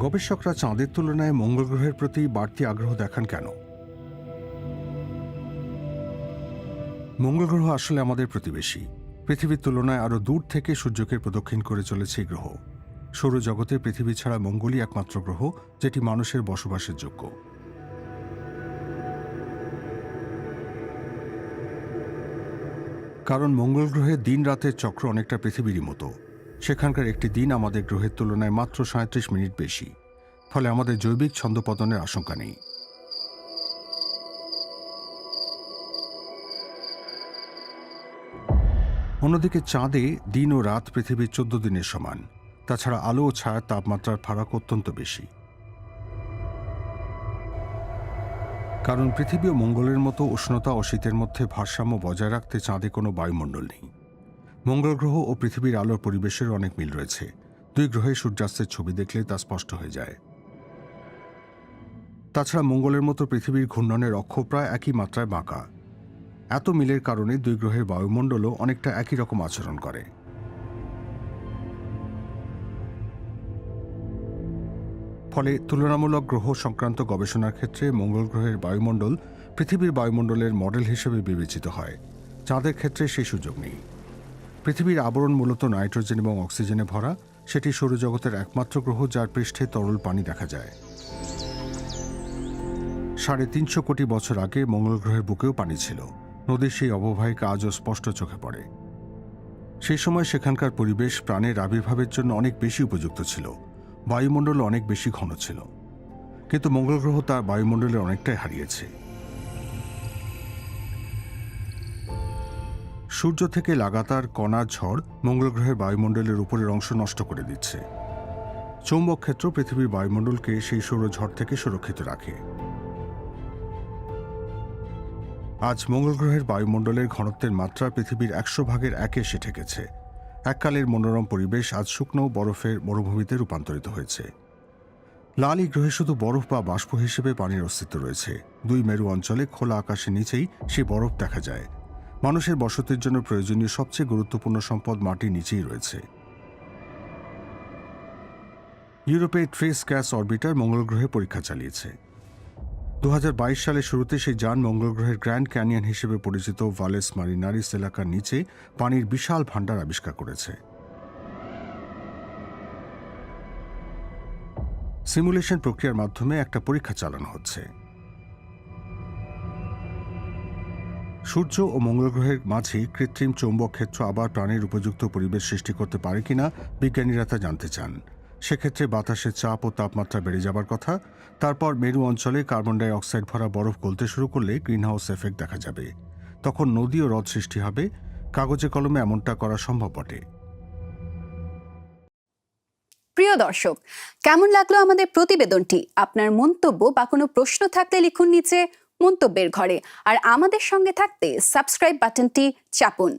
গবেষকরা চাঁদের তুলনায় মঙ্গল গ্রহের প্রতি বাড়তি আগ্রহ দেখান কেন? মঙ্গল গ্রহ আসলে আমাদের প্রতিবেশী। পৃথিবীর তুলনায় আরও দূর থেকে সূর্যকে প্রদক্ষিণ করে চলেছে এই গ্রহ। সৌরজগতে পৃথিবী ছাড়া মঙ্গলই একমাত্র গ্রহ যেটি মানুষের বসবাসের যোগ্য। কারণ মঙ্গল গ্রহে দিন রাতের চক্র অনেকটা পৃথিবীরই মতো। সেখানকার একটি দিন আমাদের গ্রহের তুলনায় মাত্র ৩৭ মিনিট বেশি। ফলে আমাদের জৈবিক ছন্দপতনের আশঙ্কা নেই। অন্যদিকে চাঁদে দিন ও রাত পৃথিবীর ১৪ দিনের সমান। তাছাড়া আলো ও ছায়ার তাপমাত্রার ফারাক অত্যন্ত বেশি। কারণ পৃথিবী ও মঙ্গলের মতো উষ্ণতা ও শীতের মধ্যে ভারসাম্য বজায় রাখতে চাঁদে কোনো বায়ুমণ্ডল নেই। মঙ্গল গ্রহ ও পৃথিবীর আলোর পরিবেশের অনেক মিল রয়েছে। দুই গ্রহে সূর্যাস্তের ছবি দেখলে তা স্পষ্ট হয়ে যায়। তাছাড়া মঙ্গলের মতো পৃথিবীর ঘূর্ণনের অক্ষ প্রায় একই মাত্রায় বাঁকা। এত মিলের কারণে দুই গ্রহের বায়ুমণ্ডলও অনেকটা একই রকম আচরণ করে। ফলে তুলনামূলক গ্রহ সংক্রান্ত গবেষণার ক্ষেত্রে মঙ্গল গ্রহের বায়ুমণ্ডল পৃথিবীর বায়ুমণ্ডলের মডেল হিসেবে বিবেচিত হয়। চাঁদের ক্ষেত্রে সেই সুযোগ নেই। পৃথিবীর আবরণ মূলত নাইট্রোজেন এবং অক্সিজেনে ভরা। সেটি সৌরজগতের একমাত্র গ্রহ যার পৃষ্ঠে তরল পানি দেখা যায়। ৩৫০ কোটি বছর আগে মঙ্গল গ্রহের বুকেও পানি ছিল। নদীর সেই অববাহিকা আজও স্পষ্ট চোখে পড়ে। সেই সময় সেখানকার পরিবেশ প্রাণের আবির্ভাবের জন্য অনেক বেশি উপযুক্ত ছিল। বায়ুমণ্ডল অনেক বেশি ঘন ছিল। কিন্তু মঙ্গল গ্রহ তার বায়ুমণ্ডলের অনেকটাই হারিয়েছে। সূর্য থেকে লাগাতার কণার ঝড় মঙ্গল গ্রহের বায়ুমণ্ডলের উপরের অংশ নষ্ট করে দিচ্ছে। চৌম্বক ক্ষেত্র পৃথিবীর বায়ুমণ্ডলকে সেই সৌরঝড় থেকে সুরক্ষিত রাখে। আজ মঙ্গল গ্রহের বায়ুমণ্ডলের ঘনত্বের মাত্রা পৃথিবীর ১০০ ভাগের ১ এসে ঠেকেছে। এককালের মনোরম পরিবেশ আজ শুকনো বরফের মরুভূমিতে রূপান্তরিত হয়েছে। লাল এই গ্রহে শুধু বরফ বা বাষ্প হিসেবে পানির অস্তিত্ব রয়েছে। দুই মেরু অঞ্চলে খোলা আকাশের নিচেই সেই বরফ দেখা যায়। মানুষের বসতির জন্য প্রয়োজনীয় সবচেয়ে গুরুত্বপূর্ণ সম্পদ মাটির নিচেই রয়েছে। ইউরোপের ট্রেস গ্যাস অরবিটার মঙ্গল গ্রহে পরীক্ষা চালিয়েছে। ২০২২ সালের শুরুতে সেই যান মঙ্গল গ্রহের গ্র্যান্ড ক্যানিয়ন হিসেবে পরিচিত ভালেস মারিনারিস এলাকার নিচে পানির বিশাল ভাণ্ডার আবিষ্কার করেছে। সিমুলেশন প্রক্রিয়ার মাধ্যমে একটা পরীক্ষা চালানো হচ্ছে। সূর্য ও মঙ্গল গ্রহের মাঝে কৃত্রিম চৌম্বক ক্ষেত্র আবার প্রাণের উপযুক্ত পরিবেশ সৃষ্টি করতে পারে কিনা বিজ্ঞানীরা তা জানতে চান। সেক্ষেত্রে বাতাসের চাপ ও তাপমাত্রা বেড়ে যাবার কথা। তারপর মেরু অঞ্চলে কার্বন ডাই অক্সাইড ভরা বরফ গলতে শুরু করলে গ্রিনহাউস এফেক্ট দেখা যাবে। তখন নদী ও হ্রদ সৃষ্টি হবে। কাগজে কলমে এমনটা করা সম্ভব বটে। প্রিয় দর্শক, কেমন লাগলো আমাদের প্রতিবেদনটি? আপনার মন্তব্য বা কোনো প্রশ্ন থাকলে লিখুন নিচে মন্তব্যের ঘরে। আর আমাদের সঙ্গে থাকতে সাবস্ক্রাইব বাটনটি চাপুন।